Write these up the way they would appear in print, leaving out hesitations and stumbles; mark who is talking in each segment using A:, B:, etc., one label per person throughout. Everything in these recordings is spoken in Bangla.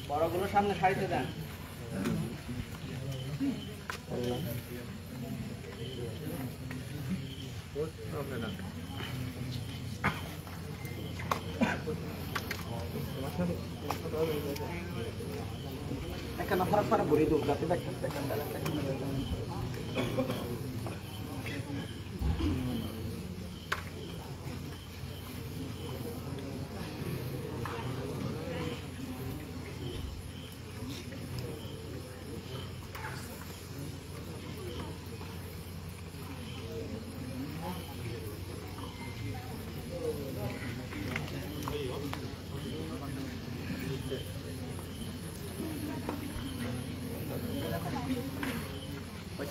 A: বড়গুলো সামনে সারিতে দেন। Karena para burido berarti baik.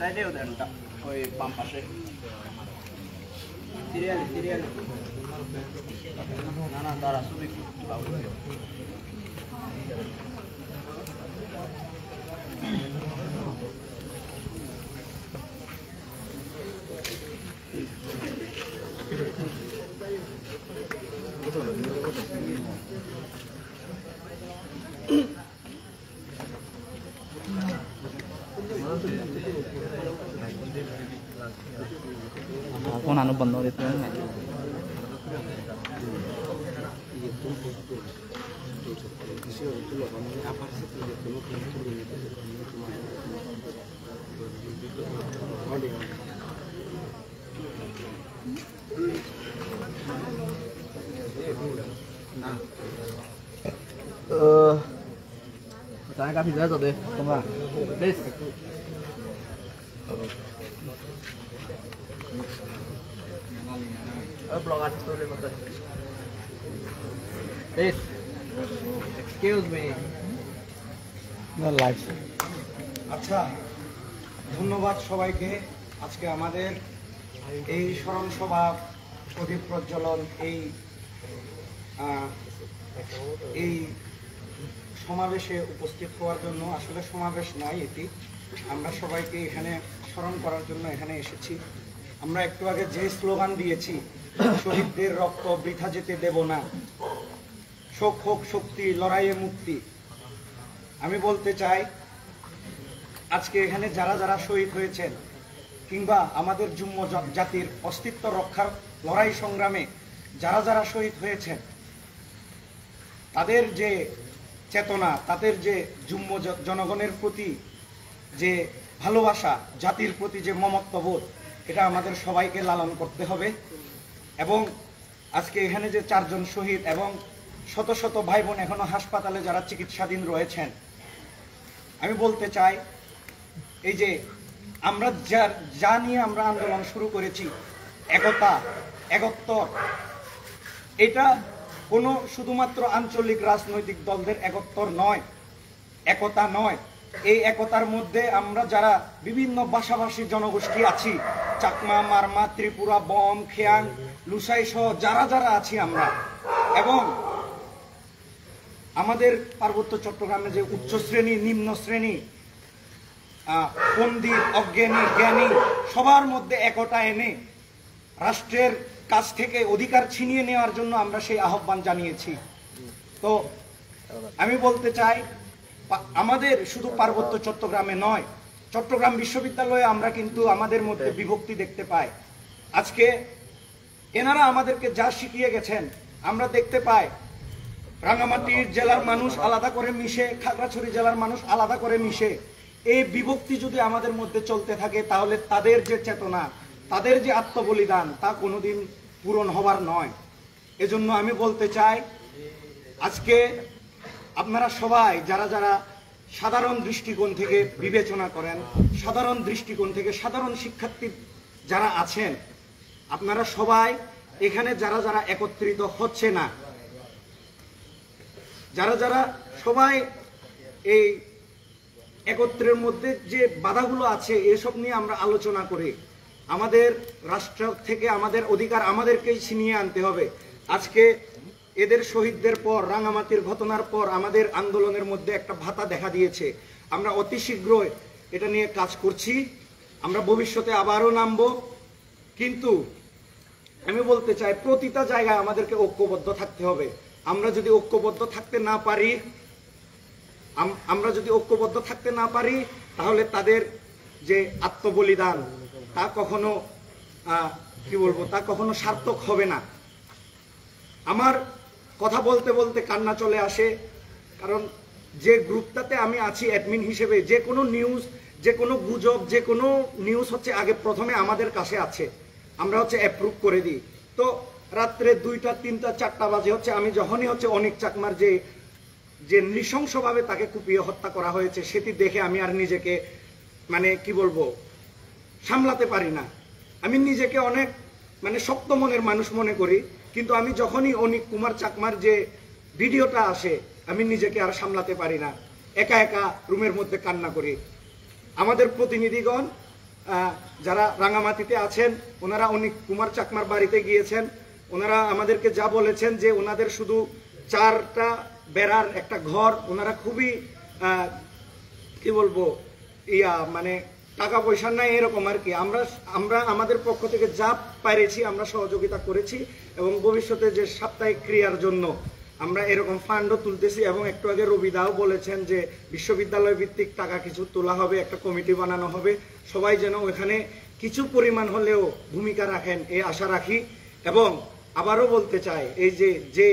A: সাইডে ওদের ওই বাম পাশে সিরিয়াল না দাঁড়া শুধু
B: Ako na ano bando dito yan.
A: Saya kasih jasa deh, tunggu. Please. Blog artist story mata. Please. Excuse me.
B: No live.
C: আচ্ছা, ধন্যবাদ সবাইকে। আজকে আমাদের এই স্মরণ সভা প্রদীপ প্রজ্বলন এই সমাবেশে উপস্থিত হওয়ার জন্য, আসলে সমাবেশ নয় এটি, আমরা সবাইকে এখানে স্মরণ করার জন্য এখানে এসেছি। আমরা একটু আগে যে স্লোগান দিয়েছি, শহীদদের রক্ত বৃথা যেতে দেব না, শোক হোক শক্তি, লড়াইয়ে মুক্তি। আমি বলতে চাই, আজকে এখানে যারা যারা শহীদ হয়েছেন কিংবা আমাদের যুম্ম জাতির অস্তিত্ব রক্ষার লড়াই সংগ্রামে যারা যারা শহীদ হয়েছেন, তাদের যে চেতনা, তাদের যে যুম্ম জনগণের প্রতি যে ভালোবাসা, জাতির প্রতি যে মমত্ববোধ, এটা আমাদের সবাইকে লালন করতে হবে। এবং আজকে এখানে যে 4 জন শহীদ এবং শত শত ভাই বোন এখনো হাসপাতালে যারা চিকিৎসাধীন রয়েছেন, আমি বলতে চাই, এই যে আমরা যা নিয়ে আমরা আন্দোলন শুরু করেছি, একতা, একত্বর, এটা কোনো শুধুমাত্র আঞ্চলিক রাজনৈতিক দলদের একত্বর নয়, একতা নয়। এই একতার মধ্যে আমরা যারা বিভিন্ন ভাষাভাষী জনগোষ্ঠী আছি, চাকমা, মারমা, ত্রিপুরা, বম, খেয়াং, লুসাই সহ যারা যারা আছি আমরা, এবং আমাদের পার্বত্য চট্টগ্রামে যে উচ্চ শ্রেণী, নিম্ন শ্রেণী, পণ্ডিত, অজ্ঞানী, জ্ঞানী, সবার মধ্যে একতা এনে রাষ্ট্রের কাছ থেকে অধিকার ছিনিয়ে নেওয়ার জন্য আমরা সেই আহ্বান জানিয়েছি। তো আমি বলতে চাই, আমাদের শুধু পার্বত্য চট্টগ্রামে নয়, চট্টগ্রাম বিশ্ববিদ্যালয়ে আমরা কিন্তু আমাদের মধ্যে বিভক্তি দেখতে পাই। আজকে এনারা আমাদেরকে যা শিখিয়ে গেছেন, আমরা দেখতে পাই রাঙ্গামাটির জেলার মানুষ আলাদা করে মিশে, খাগড়াছড়ি জেলার মানুষ আলাদা করে মিশে। এই বিভক্তি যদি আমাদের মধ্যে চলতে থাকে, তাহলে তাদের যে চেতনা, তাদের যে আত্মবলিদান, তা কোনোদিন পূরণ হবার নয়। এজন্য আমি বলতে চাই, আজকে আপনারা সবাই যারা যারা সাধারণ দৃষ্টিকোণ থেকে বিবেচনা করেন, সাধারণ দৃষ্টিকোণ থেকে সাধারণ শিক্ষার্থী যারা আছেন, আপনারা সবাই এখানে যারা যারা একত্রিত হচ্ছে না, যারা যারা সবাই এই একত্রের মধ্যে যে বাধাগুলো আছে, এসব নিয়ে আমরা আলোচনা করে আমাদের রাষ্ট্র থেকে আমাদের অধিকার আমাদেরকেই ছিনিয়ে আনতে হবে। আজকে এদের শহীদদের পর, রাঙামাটির ঘটনার পর আমাদের আন্দোলনের মধ্যে একটা ভাতা দেখা দিয়েছে। আমরা অতি শীঘ্রই এটা নিয়ে কাজ করছি আমরা ভবিষ্যতে আবারও নামবো, কিন্তু আমি বলতে চাই প্রতিটা জায়গায় আমাদেরকে ঐক্যবদ্ধ থাকতে হবে। আমরা যদি ঐক্যবদ্ধ থাকতে না পারি তাহলে তাদের যে আত্মবলিদান তা কখনো তা কখনো সার্থক হবে না। আমার কথা বলতে বলতে কান্না চলে আসে, কারণ যে গ্রুপটাতে আমি আছি অ্যাডমিন হিসেবে, যে কোনো নিউজ, যে কোনো গুজব, যে কোনো নিউজ হচ্ছে আগে প্রথমে আমাদের কাছে আছে, আমরা হচ্ছে অ্যাপ্রুভ করে দিই। তো রাত্রে 2টা 3টা 4টা বাজে হচ্ছে আমি যখনই হচ্ছে অনিক চাকমার যে নৃশংসভাবে তাকে কুপিয়ে হত্যা করা হয়েছে সেটি দেখে আমি আর নিজেকে সামলাতে পারি না। আমি নিজেকে অনেক শক্ত মনের মানুষ মনে করি, কিন্তু আমি যখনই অনিক কুমার চাকমার যে ভিডিওটা আসে আমি নিজেকে আর সামলাতে পারি না, একা একা রুমের মধ্যে কান্না করি। আমাদের প্রতিনিধিগণ যারা রাঙামাটিতে আছেন ওনারা অনিক কুমার চাকমার বাড়িতে গিয়েছেন, ওনারা আমাদেরকে যা বলেছেন যে ওনাদের শুধু 4টা বেড়ার একটা ঘর, ওনারা খুবই টাকা পয়সা নাই এরকম আর কি। আমরা আমাদের পক্ষ থেকে যা পেরেছি আমরা সহযোগিতা করেছি, এবং ভবিষ্যতে যে সাপ্তাহিক ক্রিয়ার জন্য আমরা এরকম ফান্ডও তুলতেছি। এবং একটু আগে রবিদাও বলেছেন যে বিশ্ববিদ্যালয় ভিত্তিক টাকা কিছু তোলা হবে, একটা কমিটি বানানো হবে, সবাই যেন ওখানে কিছু পরিমাণ হলেও ভূমিকা রাখেন এই আশা রাখি। এবং আবারও বলতে চাই, এই যে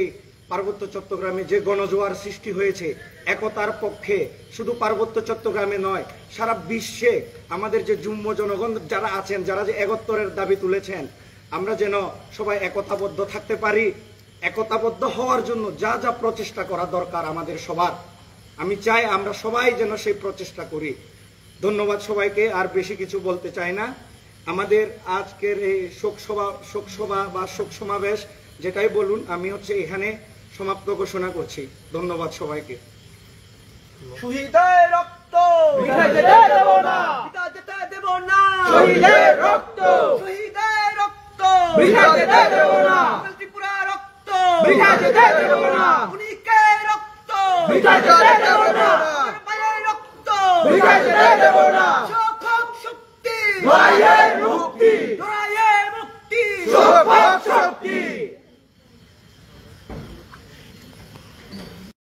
C: পার্বত্য চট্টগ্রামে যে গণজোয়ার সৃষ্টি হয়েছে, একতার পক্ষে শুধু পার্বত্য চট্টগ্রামে নয় সারা বিশ্বে আমাদের যে যুম্ম জনগণ যারা আছেন, যারা যে একত্তরের দাবি তুলেছেন, আমরা যেন সবাই একতাবদ্ধ থাকতে পারি। একতাবদ্ধ হওয়ার জন্য যা যা প্রচেষ্টা করা দরকার আমাদের সবার, আমি চাই আমরা সবাই যেন সেই প্রচেষ্টা করি। ধন্যবাদ সবাইকে, আর বেশি কিছু বলতে চাই না। আমাদের আজকের এই শোকসভা বা শোক সমাবেশ যেটাই বলুন, আমি হচ্ছে এখানে সমাপ্ত ঘোষণা করছি। ধন্যবাদ সবাইকে।
A: শহীদের রক্ত
D: বিঠাইতে দেব না,
A: বিঠাইতে দেব না,
D: শহীদের রক্ত
A: শহীদের রক্ত
D: বিঠাইতে দেব না,
A: ত্রিপুরা রক্ত
D: বিঠাইতে দেব না,
A: উনিকের রক্ত
D: বিঠাইতে দেব না,
A: ভাইয়ের রক্ত
D: বিঠাইতে দেব না,
A: শক্তি
D: ভাইয়ের